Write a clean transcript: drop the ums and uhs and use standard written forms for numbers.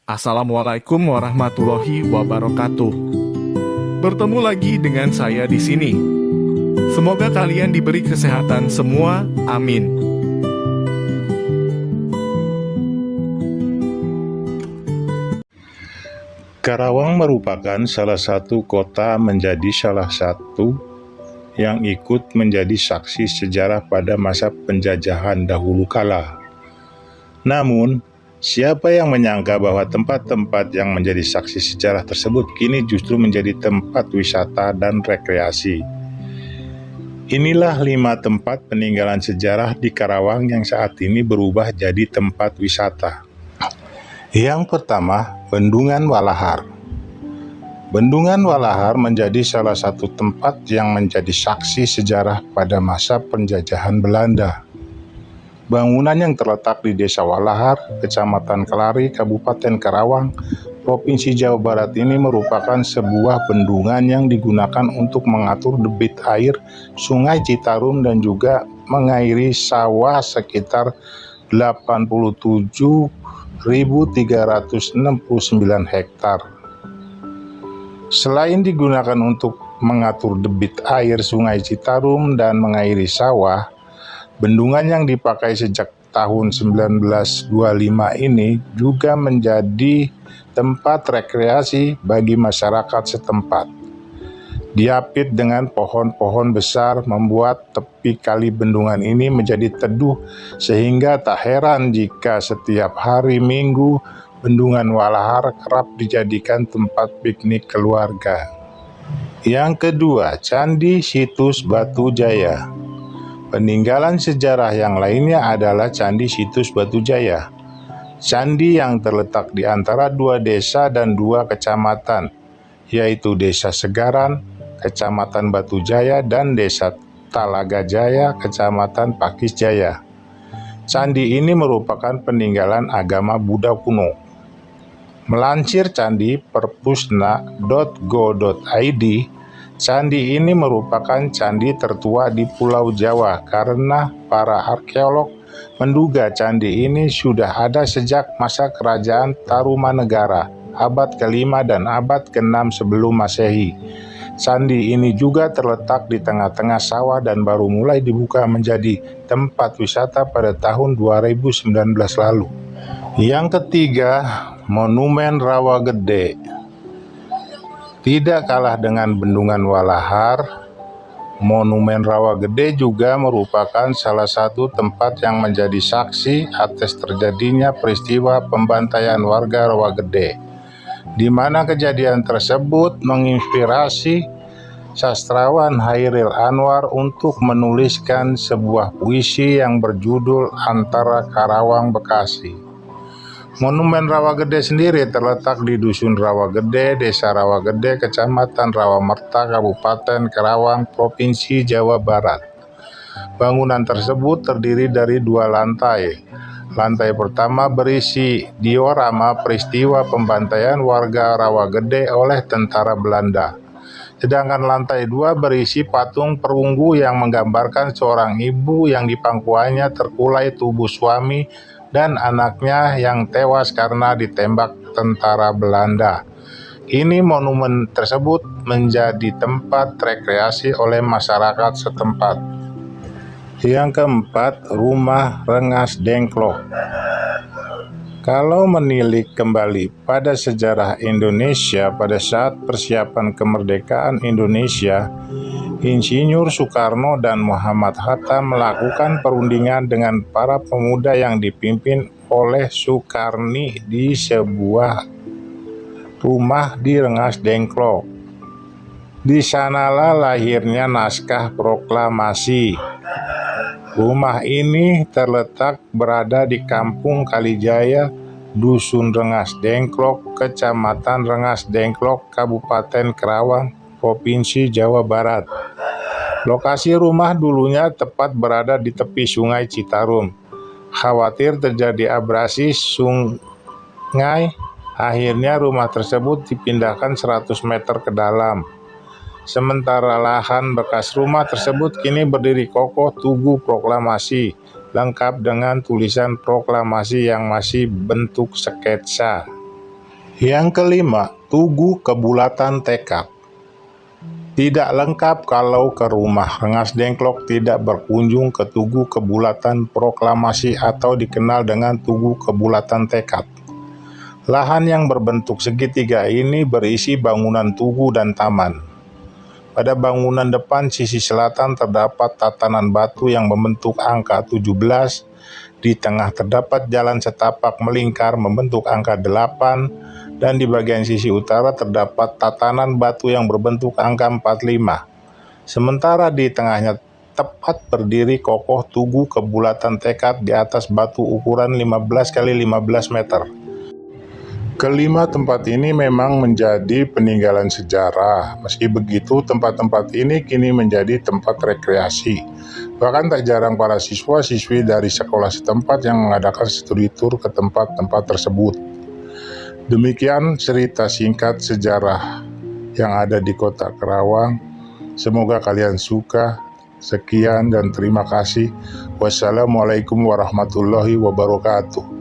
Assalamualaikum warahmatullahi wabarakatuh. Bertemu lagi dengan saya di sini. Semoga kalian diberi kesehatan semua, amin. Karawang merupakan salah satu kota menjadi salah satu yang ikut menjadi saksi sejarah pada masa penjajahan dahulu kala. Namun, siapa yang menyangka bahwa tempat-tempat yang menjadi saksi sejarah tersebut kini justru menjadi tempat wisata dan rekreasi. Inilah 5 tempat peninggalan sejarah di Karawang yang saat ini berubah jadi tempat wisata. Yang pertama, Bendungan Walahar. Bendungan Walahar menjadi salah satu tempat yang menjadi saksi sejarah pada masa penjajahan Belanda. Bangunan yang terletak di Desa Walahar, Kecamatan Kelari, Kabupaten Karawang, Provinsi Jawa Barat ini merupakan sebuah bendungan yang digunakan untuk mengatur debit air Sungai Citarum dan juga mengairi sawah sekitar 87.369 hektar. Selain digunakan untuk mengatur debit air Sungai Citarum dan mengairi sawah, bendungan yang dipakai sejak tahun 1925 ini juga menjadi tempat rekreasi bagi masyarakat setempat. Diapit dengan pohon-pohon besar membuat tepi kali bendungan ini menjadi teduh sehingga tak heran jika setiap hari Minggu Bendungan Walahar kerap dijadikan tempat piknik keluarga. Yang kedua, Candi Situs Batu Jaya. Peninggalan sejarah yang lainnya adalah Candi Situs Batu Jaya. Candi yang terletak di antara 2 desa dan 2 kecamatan, yaitu Desa Segaran, Kecamatan Batu Jaya, dan Desa Talaga Jaya, Kecamatan Pakis Jaya. Candi ini merupakan peninggalan agama Buddha kuno. Melansir candi perpusna.go.id, candi ini merupakan candi tertua di Pulau Jawa karena para arkeolog menduga candi ini sudah ada sejak masa kerajaan Tarumanegara, abad ke-5 dan abad ke-6 sebelum Masehi. Candi ini juga terletak di tengah-tengah sawah dan baru mulai dibuka menjadi tempat wisata pada tahun 2019 lalu. Yang ketiga, Monumen Rawa Gede. Tidak kalah dengan Bendungan Walahar, Monumen Rawa Gede juga merupakan salah satu tempat yang menjadi saksi atas terjadinya peristiwa pembantaian warga Rawa Gede, di mana kejadian tersebut menginspirasi sastrawan Hairil Anwar untuk menuliskan sebuah puisi yang berjudul Antara Karawang Bekasi. Monumen Rawa Gede sendiri terletak di Dusun Rawa Gede, Desa Rawa Gede, Kecamatan Rawamerta, Kabupaten Karawang, Provinsi Jawa Barat. Bangunan tersebut terdiri dari 2 lantai. Lantai pertama berisi diorama peristiwa pembantaian warga Rawa Gede oleh tentara Belanda. Sedangkan lantai 2 berisi patung perunggu yang menggambarkan seorang ibu yang di pangkuannya terkulai tubuh suami dan anaknya yang tewas karena ditembak tentara Belanda. Kini monumen tersebut menjadi tempat rekreasi oleh masyarakat setempat. Yang keempat, Rumah Rengas Dengklok. Kalau menilik kembali pada sejarah Indonesia pada saat persiapan kemerdekaan Indonesia, Insinyur Soekarno dan Muhammad Hatta melakukan perundingan dengan para pemuda yang dipimpin oleh Soekarni di sebuah rumah di Rengas Dengklok. Di sanalah lahirnya naskah proklamasi. Rumah ini terletak berada di Kampung Kalijaya, Dusun Rengas Dengklok, Kecamatan Rengas Dengklok, Kabupaten Karawang, Provinsi Jawa Barat. Lokasi rumah dulunya tepat berada di tepi Sungai Citarum. Khawatir terjadi abrasi sungai, akhirnya rumah tersebut dipindahkan 100 meter ke dalam. Sementara lahan bekas rumah tersebut kini berdiri kokoh Tugu Proklamasi, lengkap dengan tulisan proklamasi yang masih bentuk sketsa. Yang kelima, Tugu Kebulatan Tekad. Tidak lengkap kalau ke rumah Rengas Dengklok tidak berkunjung ke Tugu Kebulatan Proklamasi atau dikenal dengan Tugu Kebulatan Tekad. Lahan yang berbentuk segitiga ini berisi bangunan tugu dan taman. Pada bangunan depan sisi selatan terdapat tatanan batu yang membentuk angka 17, di tengah terdapat jalan setapak melingkar membentuk angka 8, dan di bagian sisi utara terdapat tatanan batu yang berbentuk angka 45. Sementara di tengahnya tepat berdiri kokoh Tugu Kebulatan Tekad di atas batu ukuran 15 x 15 meter. Kelima tempat ini memang menjadi peninggalan sejarah. Meski begitu, tempat-tempat ini kini menjadi tempat rekreasi. Bahkan tak jarang para siswa-siswi dari sekolah setempat yang mengadakan studi tour ke tempat-tempat tersebut. Demikian cerita singkat sejarah yang ada di Kota Karawang. Semoga kalian suka. Sekian dan terima kasih. Wassalamualaikum warahmatullahi wabarakatuh.